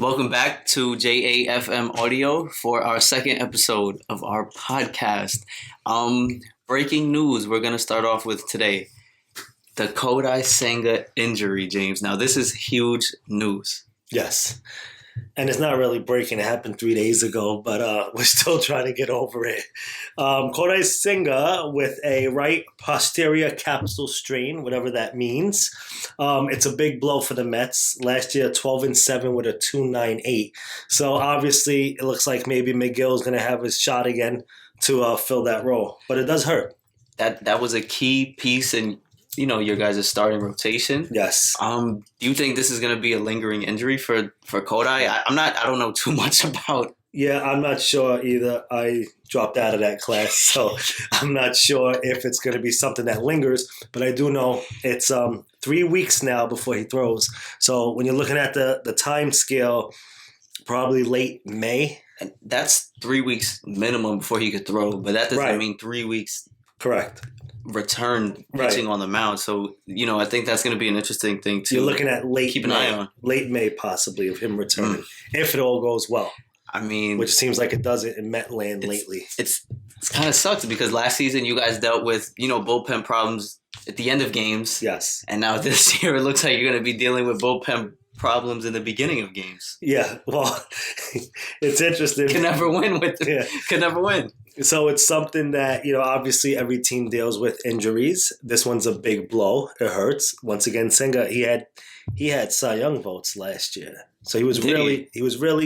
Welcome back to JAFM Audio for our second episode of our podcast. Breaking news we're going to start off with today. The Kodai Senga injury, James. Now, this is huge news. Yes. And it's not really breaking. It happened 3 days ago, but we're still trying to get over it. Kodai Senga with a right posterior capsule strain, whatever that means. It's a big blow for the Mets. Last year, 12-7 with a 2.98. So obviously, it looks like maybe McGill's going to have his shot again to fill that role. But it does hurt. That was a key piece in your guys' starting rotation. Yes. Do you think this is going to be a lingering injury for Kodai? I don't know too much about. Yeah, I'm not sure either. I dropped out of that class, so I'm not sure if it's going to be something that lingers. But I do know it's 3 weeks now before he throws. So when you're looking at the time scale, probably late May. And that's 3 weeks minimum before he could throw, but that doesn't mean 3 weeks. Correct. Return pitching on the mound. So, I think that's going to be an interesting thing to You're looking at keep an eye on. Late May possibly of him returning, if it all goes well. I mean, which seems like it doesn't in Metland lately. It's kind of sucks because last season you guys dealt with, bullpen problems at the end of games. Yes. And now this year it looks like you're going to be dealing with bullpen problems in the beginning of games. Yeah, well, it's interesting. Can never win. So it's something that, obviously every team deals with injuries. This one's a big blow. It hurts. Once again, Senga, he had Cy Young votes last year. So he was really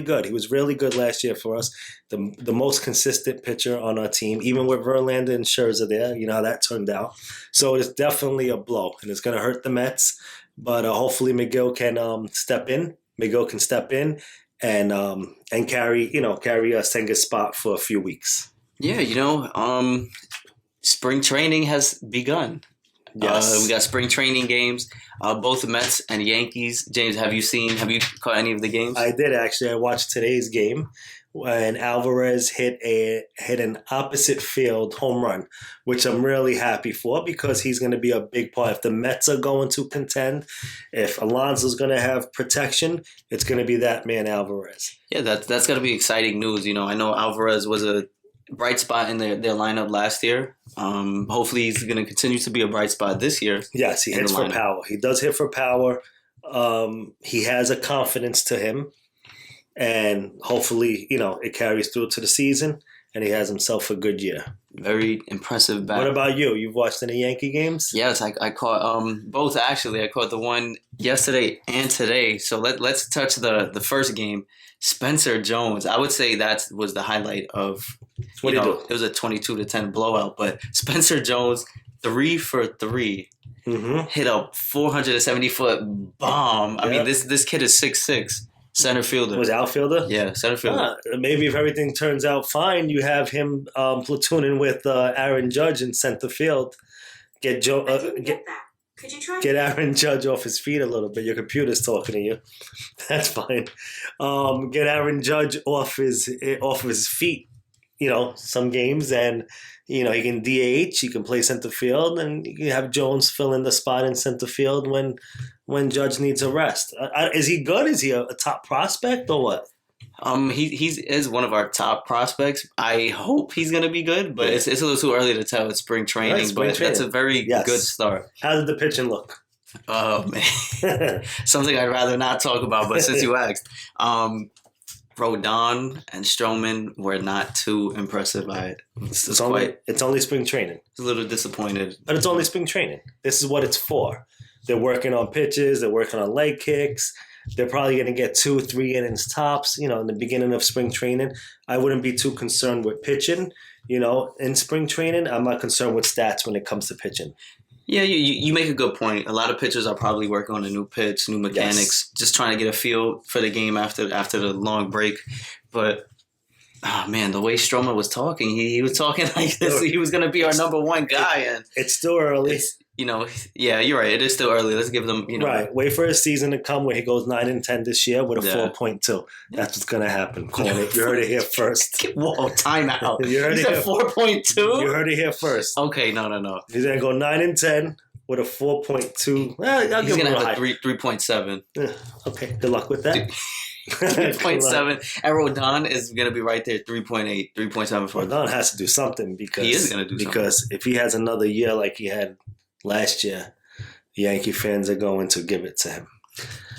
good. He was really good last year for us. The most consistent pitcher on our team, even with Verlander and Scherzer there. You know how that turned out. So it's definitely a blow, and it's going to hurt the Mets. But hopefully McGill can step in. McGill can step in and carry Senga's spot for a few weeks. Yeah, spring training has begun. Yes. We got spring training games. Both the Mets and Yankees. James, have you caught any of the games? I did, actually. I watched today's game when Alvarez hit an opposite field home run, which I'm really happy for because he's going to be a big part. If the Mets are going to contend, if Alonso's going to have protection, it's going to be that man Alvarez. Yeah, that's going to be exciting news. I know Alvarez was a bright spot in their lineup last year. Hopefully he's going to continue to be a bright spot this year. Yes, he hits for power. He does hit for power. He has a confidence to him. And hopefully, it carries through to the season and he has himself a good year. Very impressive bat. What about you? You've watched any Yankee games? Yes, I caught both actually. I caught the one yesterday and today. So let's touch the first game. Spencer Jones. I would say that was the highlight of What did he do? It was a 22-10 blowout, but Spencer Jones 3 for 3. Mm-hmm. Hit a 470-foot bomb. I mean, this kid is 6'6". Center fielder. Was outfielder? Yeah, center fielder. Maybe if everything turns out fine, you have him platooning with Aaron Judge in center field. Get Could you try? Get Aaron Judge off his feet a little bit. Your computer's talking to you. That's fine. Get Aaron Judge off his feet. Some games, and he can DH. He can play center field, and you can have Jones fill in the spot in center field when Judge needs a rest. Is he good? Is he a top prospect or what? He is one of our top prospects. I hope he's going to be good, but it's a little too early to tell. It's spring training, that's a very good start. How did the pitching look? Oh, man. Something I'd rather not talk about, but since you asked. Rodon and Stroman were not too impressive. It's only spring training. I was a little disappointed. But it's only spring training. This is what it's for. They're working on pitches. They're working on leg kicks. They're probably going to get 2-3 innings tops, in the beginning of spring training. I wouldn't be too concerned with pitching, in spring training. I'm not concerned with stats when it comes to pitching. Yeah, you make a good point. A lot of pitchers are probably working on a new pitch, new mechanics, just trying to get a feel for the game after the long break. But, oh, man, the way Stroman was talking, he was talking like this. He was going to be our number one guy. And it's still early. Yeah, you're right. It is still early. Let's give them, Right. Wait for his season to come where he goes 9-10 this year with a 4.2. That's what's going to happen. You heard it here first. Whoa, timeout. You heard it here. 4.2? You heard it here first. Okay, no. He's going to go 9-10 with a 4.2. He's going to have a 3.7. Okay, good luck with that. 3.7. And Rodon is going to be right there, 3.8, 3.7 for Rodon has to do something because he is going to do something. Because if he has another year like he had last year, Yankee fans are going to give it to him.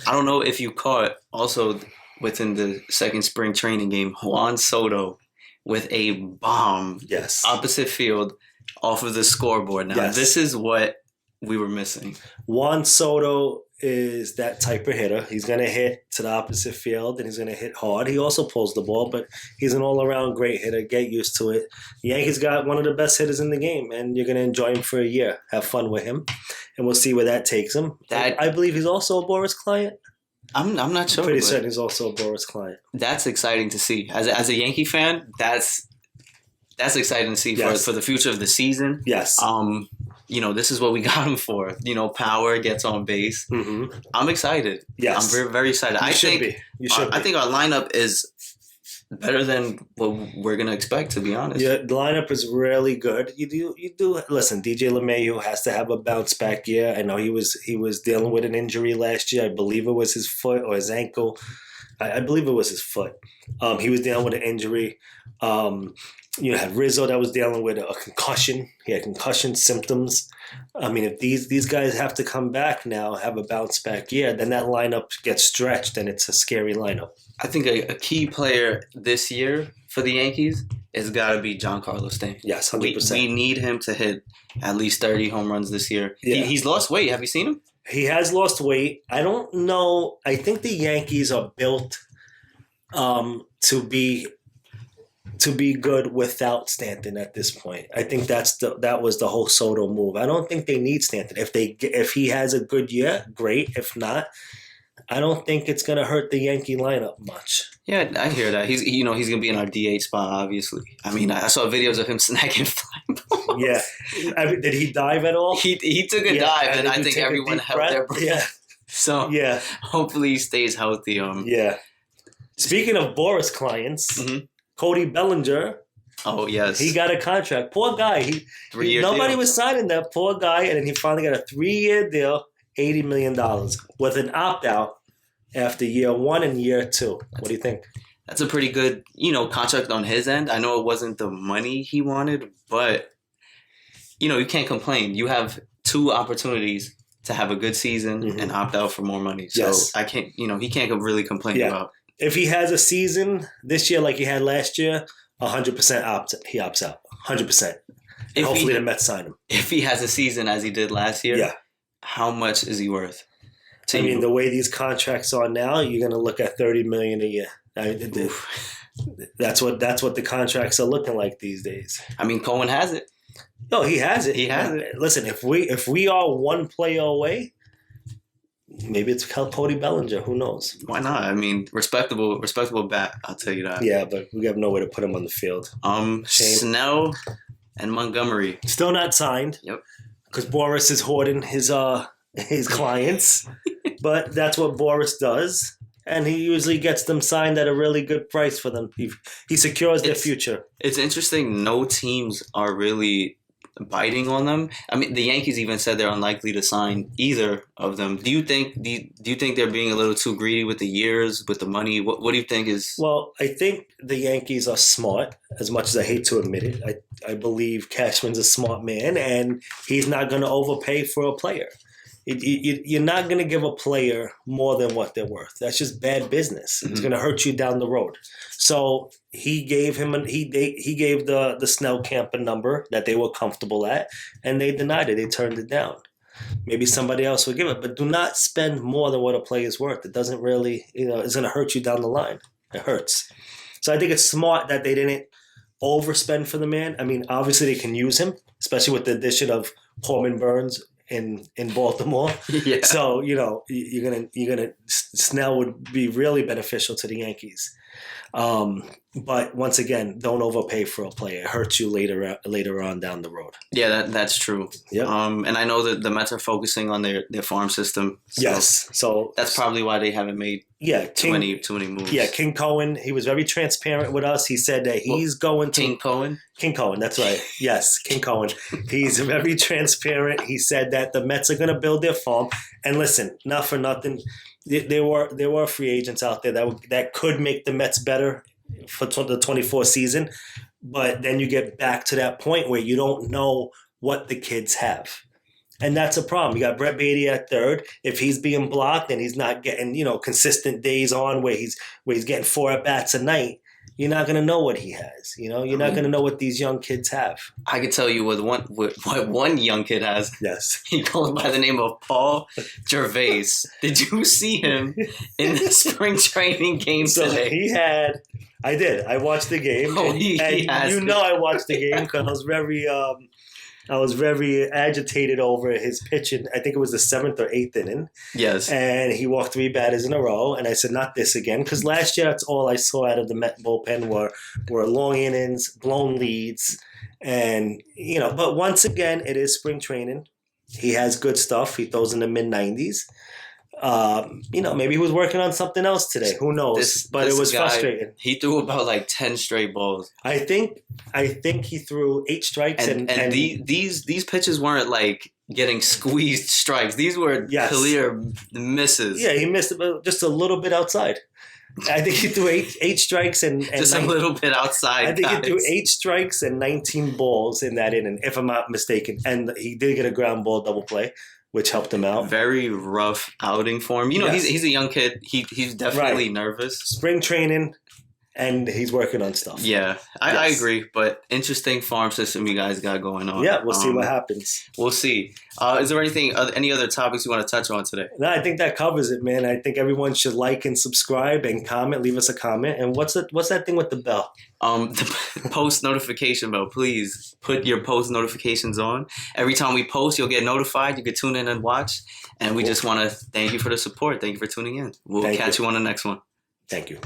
I don't know if you caught also within the second spring training game, Juan Soto with a bomb opposite field off of the scoreboard. Now, this is what we were missing. Juan Soto is that type of hitter. He's going to hit to the opposite field, and he's going to hit hard. He also pulls the ball, but he's an all-around great hitter. Get used to it. The Yankees got one of the best hitters in the game, and you're going to enjoy him for a year. Have fun with him, and we'll see where that takes him. I believe he's also a Boras client. I'm not sure. I'm pretty certain he's also a Boras client. That's exciting to see. As a Yankee fan, that's exciting to see for the future of the season. Yes. This is what we got him for. Power, gets on base. Mm-hmm. I'm excited. Yes. I'm very, very excited. You should be. I think our lineup is better than what we're going to expect, to be honest. Yeah, the lineup is really good. You do. Listen, DJ LeMahieu has to have a bounce back year. I know he was dealing with an injury last year. I believe it was his foot or his ankle. I believe it was his foot. He was dealing with an injury. You had Rizzo that was dealing with a concussion. He had concussion symptoms. I mean, if these guys have to come back now, have a bounce back year, then that lineup gets stretched and it's a scary lineup. I think a key player this year for the Yankees has got to be Giancarlo Stanton. Yes, 100%. We need him to hit at least 30 home runs this year. Yeah. He's lost weight. Have you seen him? He has lost weight. I don't know. I think the Yankees are built to be good without Stanton at this point. I think that was the whole Soto move. I don't think they need Stanton. If he has a good year, great. If not, I don't think it's going to hurt the Yankee lineup much. Yeah, I hear that. He's going to be in our DH spot, obviously. I mean, I saw videos of him snagging flying balls. Yeah. Did he dive at all? He took a dive, and I think everyone held their breath. Yeah. So hopefully he stays healthy. Yeah. Speaking of Boras clients, Cody Bellinger. Oh, yes. He got a contract. Poor guy. Nobody was signing that poor guy, and then he finally got a 3-year deal, $80 million, with an opt-out after year 1 and year 2. What do you think? That's a pretty good, contract on his end. I know it wasn't the money he wanted, but, you can't complain. You have 2 opportunities to have a good season and opt out for more money. So I can't, he can't really complain about. If he has a season this year like he had last year, 100% he opts out. 100%. Hopefully the Mets sign him. If he has a season as he did last year, how much is he worth? I mean, the way these contracts are now, you're going to look at $30 million a year. That's what the contracts are looking like these days. I mean, Cohen has it. No, he has it. He has it. Listen, if we are one player away, maybe it's Cody Bellinger. Who knows? Why not? I mean, respectable bat. I'll tell you that. Yeah, but we have nowhere to put him on the field. Snell and Montgomery still not signed. Yep. Because Boras is hoarding his clients, but that's what Boras does, and he usually gets them signed at a really good price for them. He secures their future. It's interesting. No teams are really biting on them. I mean, the Yankees even said they're unlikely to sign either of them. Do you think they're being a little too greedy with the years, with the money? What do you think is? Well, I think the Yankees are smart. As much as I hate to admit it, I believe Cashman's a smart man, and he's not going to overpay for a player. You're not going to give a player more than what they're worth. That's just bad business. It's going to hurt you down the road. So he gave he gave the Snell camp a number that they were comfortable at, and they denied it. They turned it down. Maybe somebody else will give it, but do not spend more than what a player is worth. It doesn't really, it's going to hurt you down the line. It hurts. So I think it's smart that they didn't overspend for the man. I mean, obviously they can use him, especially with the addition of Corbin Burns in Baltimore. Yeah. So, you're gonna Snell would be really beneficial to the Yankees. But once again, don't overpay for a player. It hurts you later on down the road. Yeah, that's true. Yep. And I know that the Mets are focusing on their farm system. So yes. So that's probably why they haven't made too many moves. Yeah, King Cohen, he was very transparent with us. He said that he's going to King Cohen, that's right. Yes, King Cohen. He's very transparent. He said that the Mets are going to build their farm. And listen, not for nothing, there were free agents out there that could make the Mets better for the 24 season, but then you get back to that point where you don't know what the kids have. And that's a problem. You got Brett Beatty at third. If he's being blocked and he's not getting, consistent days on where he's getting 4 at-bats a night, you're not going to know what he has. You're not going to know what these young kids have. I can tell you what one young kid has. Yes. He goes by the name of Paul Gervais. Did you see him in the spring training game today? I did. I watched the game. Oh, I watched the game because I was very agitated over his pitching. I think it was the 7th or 8th inning. Yes. And he walked 3 batters in a row. And I said, not this again. Because last year, that's all I saw out of the Met bullpen were long innings, blown leads. And, but once again, it is spring training. He has good stuff. He throws in the mid-90s. Maybe he was working on something else today. Who knows? But it was frustrating. He threw about 10 straight balls. I think he threw 8 strikes, and these pitches weren't getting squeezed strikes. These were clear misses. Yeah, he missed just a little bit outside. I think he threw 8 strikes and just a little bit outside. I think he threw 8 strikes and 19 balls in that inning, if I'm not mistaken. And he did get a ground ball double play, which helped him out. Very rough outing for him. He's a young kid. He's definitely nervous. Spring training, and he's working on stuff. Yeah, I agree. But interesting farm system you guys got going on. Yeah, we'll see what happens. We'll see. Is there any other topics you want to touch on today? No, I think that covers it, man. I think everyone should like and subscribe and comment. Leave us a comment. And what's that thing with the bell? The post notification bell. Please put your post notifications on. Every time we post, you'll get notified. You can tune in and watch. And we just want to thank you for the support. Thank you for tuning in. We'll catch you on the next one. Thank you.